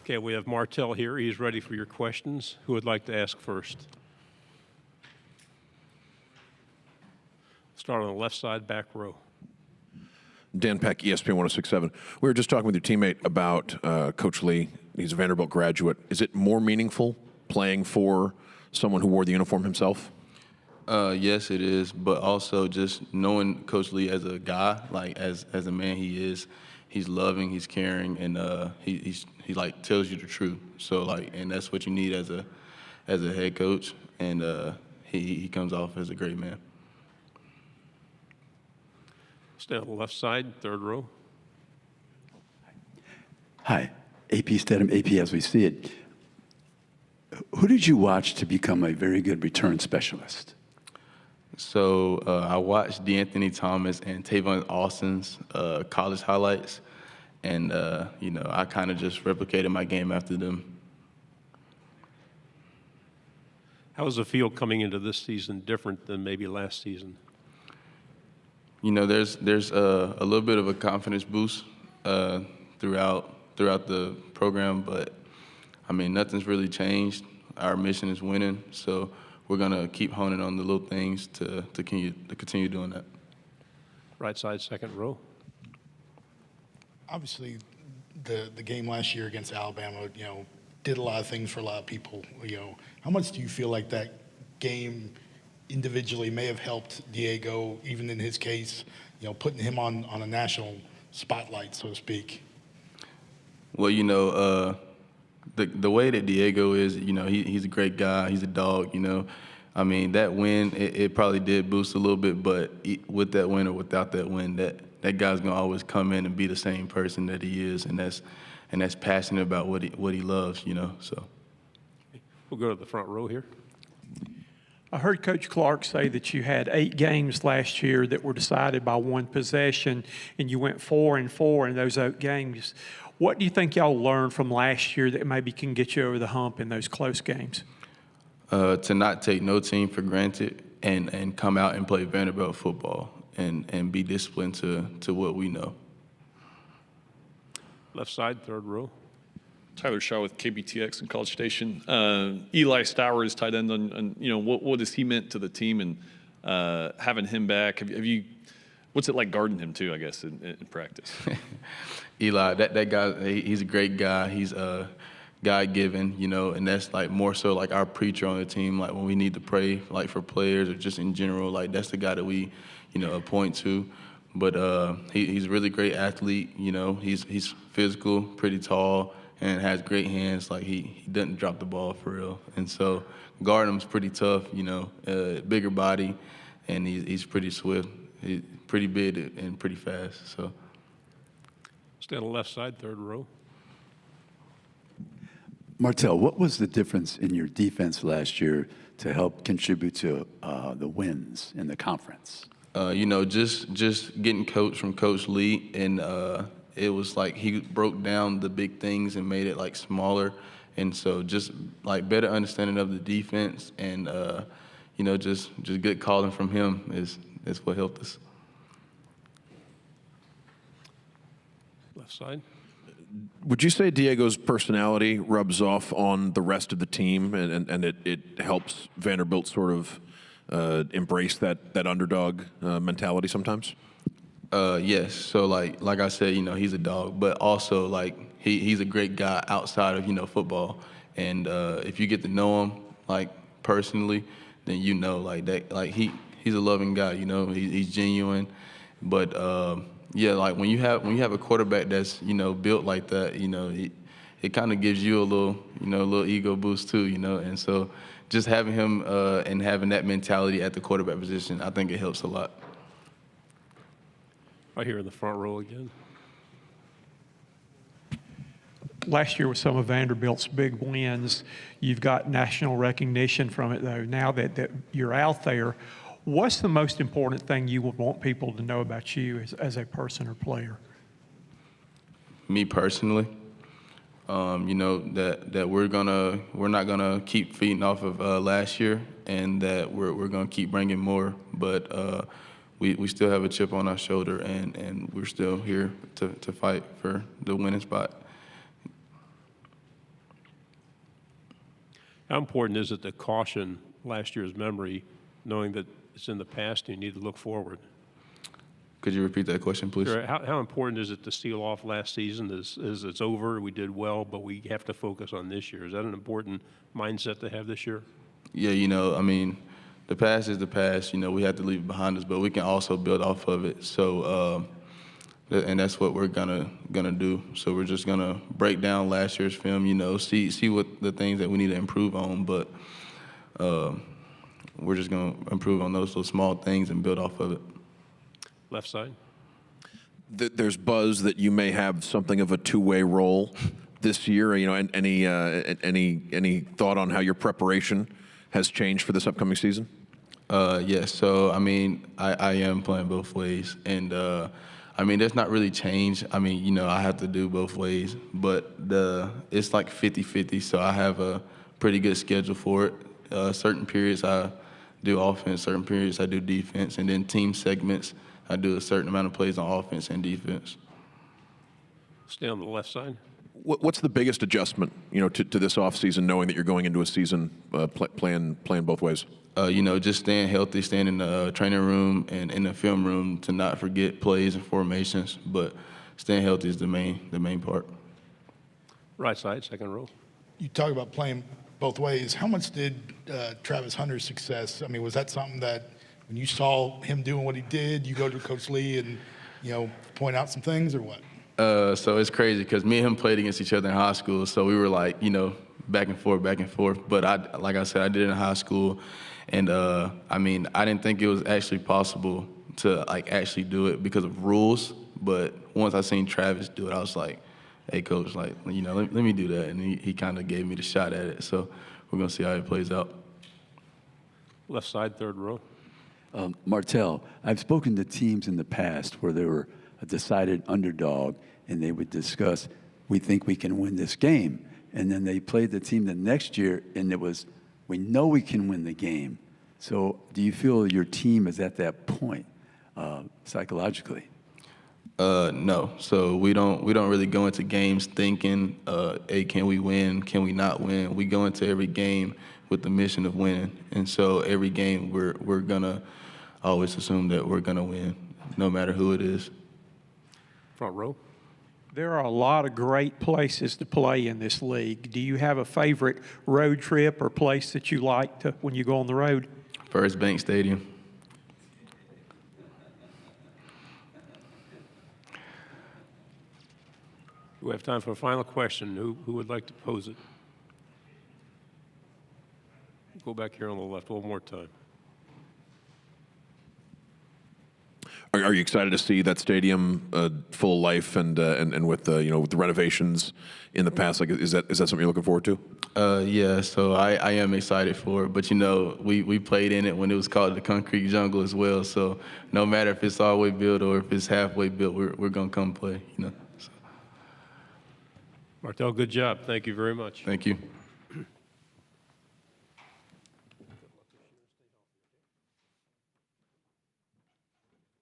Okay, we have Martel here. He's ready for your questions. Who would like to ask first? Start on the left side, back row. Dan Peck, ESPN 1067. We were just talking with your teammate about Coach Lee. He's a Vanderbilt graduate. Is it more meaningful playing for someone who wore the uniform himself? Yes, it is, but also just knowing Coach Lee as a guy, like as a man he is, he's loving, he's caring, and he like tells you the truth. So like, and that's what you need as a head coach, and he comes off as a great man. Stay on the left side, third row. Hi, AP Stedham, AP as we see it. Who did you watch to become a very good return specialist? So I watched DeAnthony Thomas and Tavon Austin's college highlights, and I kind of just replicated my game after them. How was the field coming into this season different than maybe last season? You know, there's a little bit of a confidence boost throughout the program, but I mean, nothing's really changed. Our mission is winning, so we're gonna keep honing on the little things to continue doing that. Right side, second row. Obviously, the game last year against Alabama, did a lot of things for a lot of people. How much do you feel like that game individually may have helped Diego, even in his case, putting him on a national spotlight, so to speak? Well, the way that Diego is, he's a great guy. He's a dog, I mean, that win, it probably did boost a little bit, but with that win or without that win, that guy's gonna always come in and be the same person that he is, and that's passionate about what he loves, so. We'll go to the front row here. I heard Coach Clark say that you had 8 games last year that were decided by one possession, and you went 4-4 in those 8 games. What do you think y'all learned from last year that maybe can get you over the hump in those close games? To not take no team for granted and come out and play Vanderbilt football and be disciplined to what we know. Left side, third row. Tyler Shaw with KBTX and College Station. Eli Stowers, tight end, what has he meant to the team, and having him back? Have you? What's it like guarding him too? I guess in practice. Eli, that guy, he's a great guy. He's God-given, and that's like more so like our preacher on the team. Like when we need to pray, like for players or just in general, like that's the guy that we, point to. But he's a really great athlete. He's physical, pretty tall, and has great hands. Like he doesn't drop the ball for real. And so guarding him's pretty tough. Bigger body, and he's pretty swift. He's pretty big and pretty fast. So. Stay on the left side, third row. Martel, what was the difference in your defense last year to help contribute to the wins in the conference? Just getting coached from Coach Lee, and it was like he broke down the big things and made it like smaller, and so just like better understanding of the defense, and just good calling from him is what helped us. Left side. Would you say Diego's personality rubs off on the rest of the team, and it helps Vanderbilt sort of embrace that underdog mentality sometimes? Yes. So like I said, he's a dog, but also like he's a great guy outside of football, and if you get to know him like personally, then like that, like he's a loving guy. He's genuine, but. Yeah, like when you have a quarterback that's built like that, it kind of gives you a little ego boost too, and so just having him and having that mentality at the quarterback position, I think it helps a lot. Right here in the front row again. Last year was some of Vanderbilt's big wins. You've got national recognition from it though. Now that you're out there, what's the most important thing you would want people to know about you as a person or player? Me personally, that we're not gonna keep feeding off of last year, and that we're gonna keep bringing more. But we still have a chip on our shoulder, and we're still here to fight for the winning spot. How important is it to caution last year's memory, knowing that it's in the past and you need to look forward? Could you repeat that question, please? Sure. How important is it to seal off last season as it's over, we did well, but we have to focus on this year? Is that an important mindset to have this year? Yeah, I mean, the past is the past. We have to leave it behind us, but we can also build off of it. So, and that's what we're gonna do. So we're just gonna break down last year's film. See what the things that we need to improve on, but we're just gonna improve on those small things and build off of it. Left side? There's buzz that you may have something of a two-way role this year. And any thought on how your preparation has changed for this upcoming season? Yes. So I mean, I am playing both ways, and I mean, there's not really change. I mean, I have to do both ways, but it's like 50-50. So I have a pretty good schedule for it. Certain periods I do offense, certain periods I do defense, and then team segments I do a certain amount of plays on offense and defense. Stay on the left side. What's the biggest adjustment, to this offseason, knowing that you're going into a season playing both ways? Just staying healthy, staying in the training room and in the film room to not forget plays and formations. But staying healthy is the main part. Right side, second row. You talk about playing both ways. How much did Travis Hunter's success, I mean, was that something that when you saw him doing what he did, you go to Coach Lee and, point out some things or what? So it's crazy because me and him played against each other in high school. So we were like, back and forth. But like I said, I did it in high school. And I mean, I didn't think it was actually possible to actually do it because of rules. But once I seen Travis do it, I was like, hey, Coach, let me do that. And he kind of gave me the shot at it. So we're going to see how it plays out. Left side, third row. Martel, I've spoken to teams in the past where they were a decided underdog, and they would discuss, we think we can win this game. And then they played the team the next year, and it was, we know we can win the game. So do you feel your team is at that point psychologically? No. So we don't really go into games thinking, hey, can we win? Can we not win? We go into every game with the mission of winning. And so every game we're gonna always assume that we're gonna win, no matter who it is. Front row. There are a lot of great places to play in this league. Do you have a favorite road trip or place that you like to when you go on the road? First Bank Stadium. We have time for a final question. Who would like to pose it? Go back here on the left one more time. Are you excited to see that stadium full of life and with with the renovations in the past? Is that something you're looking forward to? Yeah, so I am excited for it. But we played in it when it was called the Concrete Jungle as well. So no matter if it's all the way built or if it's halfway built, we're gonna come play. So. Martel, good job. Thank you very much. Thank you.